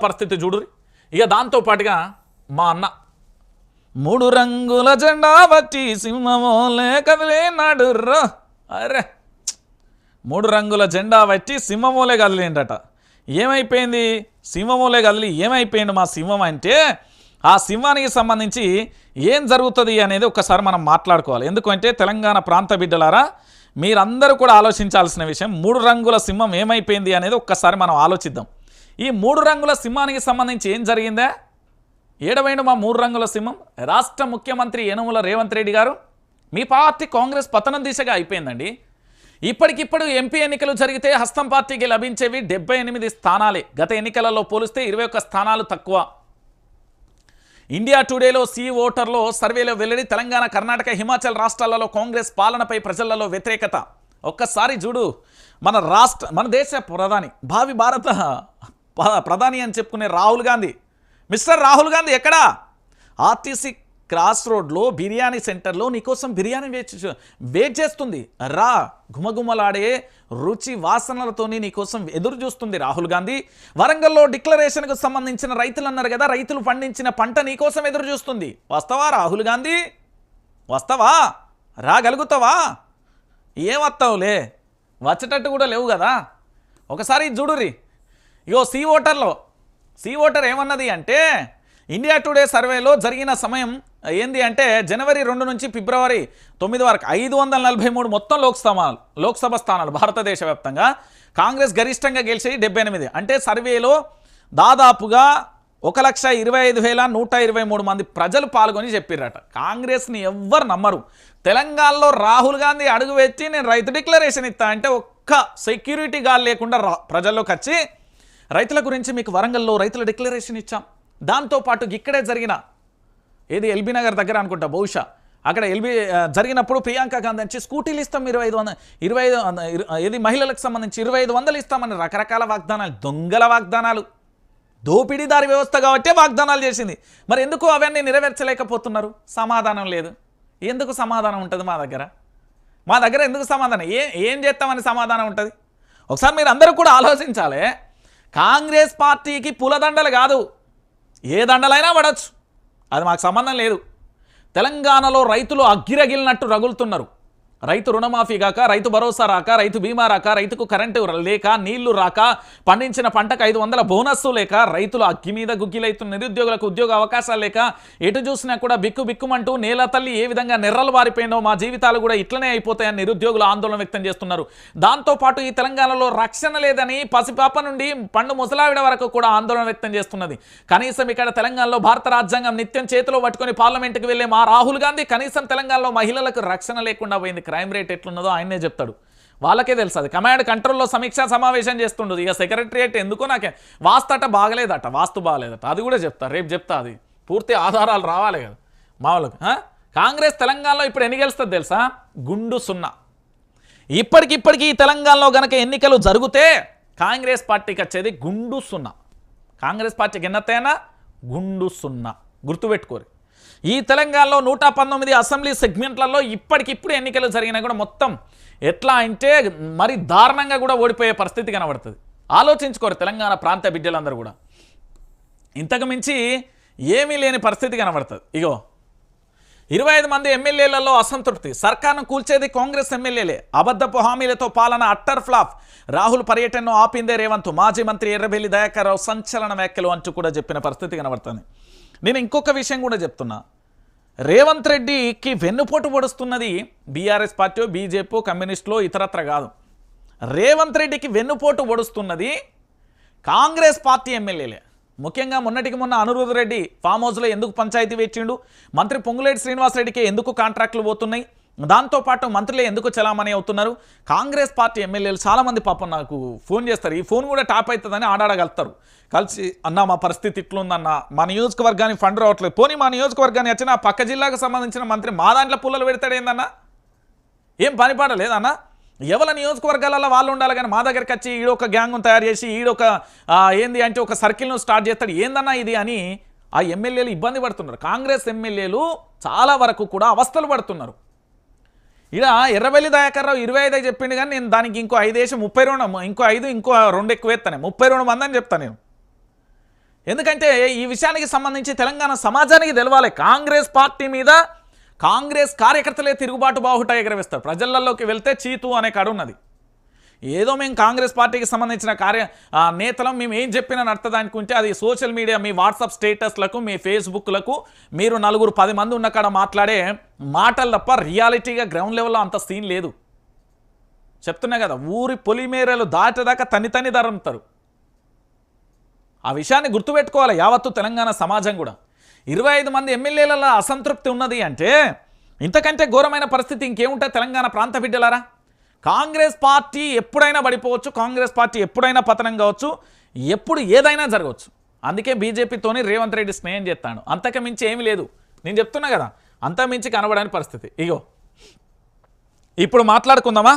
పరిస్థితి చూడు. ఇక దాంతో పాటుగా మా అన్న 3 రంగుల జెండా వచ్చి సింహమోలే కదిలేనాడుర్రో. అరే 3 రంగుల జెండా వచ్చి సింహమోలే కదిలేండట. ఏమైపోయింది సింహమోలే కదిలి ఏమైపోయింది మా సింహం అంటే, ఆ సింహానికి సంబంధించి ఏం జరుగుతుంది అనేది ఒక్కసారి మనం మాట్లాడుకోవాలి. ఎందుకంటే తెలంగాణ ప్రాంత బిడ్డలారా, మీరందరూ కూడా ఆలోచించాల్సిన విషయం 3 రంగుల సింహం ఏమైపోయింది అనేది ఒక్కసారి మనం ఆలోచిద్దాం. ఈ 3 రంగుల సింహానికి సంబంధించి ఏం జరిగిందా? ఏడవైన మా 3 రంగుల సింహం రాష్ట్ర ముఖ్యమంత్రి యనుమల రేవంత్ రెడ్డి గారు, మీ పార్టీ కాంగ్రెస్ పతనం దిశగా అయిపోయిందండి. ఇప్పటికిప్పుడు ఎంపీ ఎన్నికలు జరిగితే హస్తం పార్టీకి లభించేవి 78 స్థానాలే. గత ఎన్నికలలో పోలిస్తే 21 స్థానాలు తక్కువ. ఇండియా టుడేలో సి ఓటర్లో సర్వేలో వెల్లడి, తెలంగాణ కర్ణాటక హిమాచల్ రాష్ట్రాలలో కాంగ్రెస్ పాలనపై ప్రజలలో వ్యతిరేకత. ఒక్కసారి చూడు, మన దేశ ప్రధాని, భావి భారత ప్రధాని అని చెప్పుకునే రాహుల్ గాంధీ, మిస్టర్ రాహుల్ గాంధీ ఎక్కడా? ఆర్టీసీ క్రాస్ రోడ్లో బిర్యానీ సెంటర్లో నీకోసం బిర్యానీ వెయిట్ చేస్తుంది. రా, గుమగుమలాడే రుచి వాసనలతోని నీకోసం ఎదురు చూస్తుంది రాహుల్ గాంధీ. వరంగల్లో డిక్లరేషన్కు సంబంధించిన రైతులు అన్నారు కదా, రైతులు పండించిన పంట నీకోసం ఎదురు చూస్తుంది. వస్తావా రాహుల్ గాంధీ? వస్తావా? రాగలుగుతావా? ఏమత్తావులే, వచ్చేటట్టు కూడా లేవు కదా. ఒకసారి చూడురి. ఇగో సి ఓటర్ ఏమన్నది అంటే, ఇండియా టుడే సర్వేలో జరిగిన సమయం ఏంది అంటే జనవరి 2 నుంచి ఫిబ్రవరి 9 వరకు 543 మొత్తం లోక్సభ స్థానాలు భారతదేశ వ్యాప్తంగా. కాంగ్రెస్ గరిష్టంగా గెలిచేది 78. అంటే సర్వేలో దాదాపుగా 1,25,123 మంది ప్రజలు పాల్గొని చెప్పిర్రట. కాంగ్రెస్ని ఎవ్వరు నమ్మరు. తెలంగాణలో రాహుల్ గాంధీ అడుగు పెట్టి నేను రైతు డిక్లరేషన్ ఇస్తా అంటే ఒక్క సెక్యూరిటీ గార్డ్ లేకుండా ప్రజల్లోకి వచ్చి రైతుల గురించి మీకు వరంగల్లో రైతుల డిక్లరేషన్ ఇచ్చాం. దాంతోపాటు ఇక్కడే జరిగిన ఏది ఎల్బీ నగర్ దగ్గర అనుకుంటా బహుశా, అక్కడ జరిగినప్పుడు ప్రియాంక గాంధీ వచ్చి స్కూటీలు ఇస్తాం 25 ఏది మహిళలకు సంబంధించి 2500 ఇస్తామని రకరకాల వాగ్దానాలు, దొంగల వాగ్దానాలు, దోపిడీదారి వ్యవస్థ కాబట్టే వాగ్దానాలు చేసింది. మరి ఎందుకు అవన్నీ నెరవేర్చలేకపోతున్నారు? సమాధానం లేదు. ఎందుకు సమాధానం ఉంటుంది మా దగ్గర ఎందుకు సమాధానం? ఏం చేస్తామని సమాధానం ఉంటుంది? ఒకసారి మీరు అందరూ కూడా ఆలోచించాలి. కాంగ్రెస్ పార్టీకి పూలదండలు కాదు, ఏ దండలైనా పడవచ్చు, అది మాకు సంబంధం లేదు. తెలంగాణలో రైతులు అగ్గిరగిలినట్టు రగులుతున్నారు. రైతు రుణమాఫీ కాక, రైతు భరోసా రాక, రైతు బీమా రాక, రైతుకు కరెంటు లేక, నీళ్లు రాక, పండించిన పంటకు 500 బోనస్సు లేక, రైతులు అగ్గి మీద గుగ్గిలైతున్న, నిరుద్యోగులకు ఉద్యోగ అవకాశాలు లేక, ఎటు చూసినా కూడా బిక్కుబిక్కుమంటూ నేల తల్లి ఏ విధంగా నెర్రలు వారిపోయిందో మా జీవితాలు కూడా ఇట్లనే అయిపోతాయని నిరుద్యోగులు ఆందోళన వ్యక్తం చేస్తున్నారు. దాంతోపాటు ఈ తెలంగాణలో రక్షణ లేదని పసిపాప నుండి పండు ముసలావిడ వరకు కూడా ఆందోళన వ్యక్తం చేస్తున్నది. కనీసం ఇక్కడ తెలంగాణలో భారత రాజ్యాంగం నిత్యం చేతిలో పట్టుకొని పార్లమెంటుకు వెళ్లే మా రాహుల్ గాంధీ కనీసం తెలంగాణలో మహిళలకు రక్షణ లేకుండా పోయింది. క్రైమ్ రేట్ ఎట్లున్నదో ఆయనే చెప్తాడు, వాళ్ళకే తెలుసు. అది కమాండ్ కంట్రోల్లో సమీక్షా సమావేశం చేస్తుండదు. ఇక సెక్రటరియట్ ఎందుకో నాకే వాస్తట బాగలేదట, వాస్తు బాగలేదట, అది కూడా చెప్తా, రేపు చెప్తా. అది పూర్తి ఆధారాలు రావాలి కదా మామూలుగా. కాంగ్రెస్ తెలంగాణలో ఇప్పుడు ఎన్ని గెలుస్తుంది తెలుసా? గుండు 0. ఇప్పటికిప్పటికీ ఈ తెలంగాణలో గనక ఎన్నికలు జరిగితే కాంగ్రెస్ పార్టీకి వచ్చేది గుండు 0. కాంగ్రెస్ పార్టీకి ఎన్నతైనా గుండు 0, గుర్తుపెట్టుకోరు. ఈ తెలంగాణలో 119 అసెంబ్లీ సెగ్మెంట్లలో ఇప్పటికిప్పుడు ఎన్నికలు జరిగినా కూడా మొత్తం ఎట్లా అంటే మరి దారుణంగా కూడా ఓడిపోయే పరిస్థితి కనబడుతుంది. ఆలోచించుకోరు తెలంగాణ ప్రాంత బిడ్డలందరూ కూడా. ఇంతకు మించి ఏమీ లేని పరిస్థితి కనబడుతుంది. ఇగో 25 మంది ఎమ్మెల్యేలలో అసంతృప్తి, సర్కార్ను కూల్చేది కాంగ్రెస్ ఎమ్మెల్యేలే, అబద్ధపు హామీలతో పాలన అట్టర్ ఫ్లాప్, రాహుల్ పర్యటనను ఆపిందే రేవంత్, మాజీ మంత్రి ఎర్రబెల్లి దయాకర్ రావు సంచలన వ్యాఖ్యలు అంటూ కూడా చెప్పిన పరిస్థితి కనబడుతుంది. నేను ఇంకొక విషయం కూడా చెప్తున్నా. రేవంత్ రెడ్డికి వెన్నుపోటు పొడుస్తున్నది బీఆర్ఎస్ పార్టీ, బీజేపీ, కమ్యూనిస్టులో ఇతరత్ర కాదు. రేవంత్ రెడ్డికి వెన్నుపోటు పొడుస్తున్నది కాంగ్రెస్ పార్టీ ఎమ్మెల్యేలే. ముఖ్యంగా మొన్నటికి మొన్న అనిరుద్ధ్ రెడ్డి ఫామ్ హౌస్లో ఎందుకు పంచాయతీ పెట్టిండు, మంత్రి పొంగులేటి శ్రీనివాసరెడ్డికి ఎందుకు కాంట్రాక్టులు పోతున్నాయి, దాంతోపాటు మంత్రులే ఎందుకు చలామణి అవుతున్నారు. కాంగ్రెస్ పార్టీ ఎమ్మెల్యేలు చాలామంది పాపం నాకు ఫోన్ చేస్తారు. ఈ ఫోన్ కూడా టాప్ అవుతుందని ఆడాడగలుగుతారు. కలిసి అన్న మా పరిస్థితి ఇట్లుందన్న, మా నియోజకవర్గాన్ని ఫండ్ రావట్లేదు, పోనీ మా నియోజకవర్గాన్ని వచ్చిన పక్క జిల్లాకు సంబంధించిన మంత్రి మా దాంట్లో పుల్లలు పెడతాడు ఏందన్నా? ఏం పనిపాడలేదన్నా? ఎవరి నియోజకవర్గాలలో వాళ్ళు ఉండాలి కానీ మా దగ్గరికి వచ్చి ఈడొక గ్యాంగ్ను తయారు చేసి ఈడొక ఏంది అంటే ఒక సర్కిల్ను స్టార్ట్ చేస్తాడు ఏందన్నా ఇది అని ఆ ఎమ్మెల్యేలు ఇబ్బంది పడుతున్నారు. కాంగ్రెస్ ఎమ్మెల్యేలు చాలా వరకు కూడా అవస్థలు పడుతున్నారు. ఇలా ఎర్రబెల్లి దయాకర్ రావు 25 చెప్పిండు కానీ నేను దానికి ఇంకో 5 32, ఇంకో 5 ఇంకో 2 ఎక్కువ ఎత్తాను, 32 మంది అని చెప్తాను నేను. ఎందుకంటే ఈ విషయానికి సంబంధించి తెలంగాణ సమాజానికి తెలవాలి. కాంగ్రెస్ పార్టీ మీద కాంగ్రెస్ కార్యకర్తలే తిరుగుబాటు బాహుట ఎగరవేస్తారు. ప్రజలలోకి వెళ్తే చీతు అనే కాడు ఉన్నది. ఏదో మేము కాంగ్రెస్ పార్టీకి సంబంధించిన నేతలం మేము ఏం చెప్పినా నడతదనుకుంటే అది సోషల్ మీడియా మీ వాట్సాప్ స్టేటస్లకు మీ ఫేస్బుక్లకు మీరు 4-10 మంది ఉన్న కాడ మాట్లాడే మాటలు తప్ప రియాలిటీగా గ్రౌండ్ లెవెల్లో అంత సీన్ లేదు. చెప్తున్నా కదా, ఊరి పొలిమేరలు దాటేదాకా తని ధరంతారు. ఆ విషయాన్ని గుర్తుపెట్టుకోవాలి యావత్తు తెలంగాణ సమాజం కూడా. 25 మంది ఎమ్మెల్యేలలో అసంతృప్తి ఉన్నది అంటే ఇంతకంటే ఘోరమైన పరిస్థితి ఇంకేముంటుంది తెలంగాణ ప్రాంత బిడ్డలారా. కాంగ్రెస్ పార్టీ ఎప్పుడైనా పడిపోవచ్చు, కాంగ్రెస్ పార్టీ ఎప్పుడైనా పతనం కావచ్చు, ఎప్పుడు ఏదైనా జరగవచ్చు. అందుకే బీజేపీతోని రేవంత్ రెడ్డి స్నేహం చేస్తాడు. అంతకు మించి ఏమీ లేదు. నేను చెప్తున్నా కదా, అంతకు మించి కనబడని పరిస్థితి. ఇగో ఇప్పుడు మాట్లాడుకుందామా.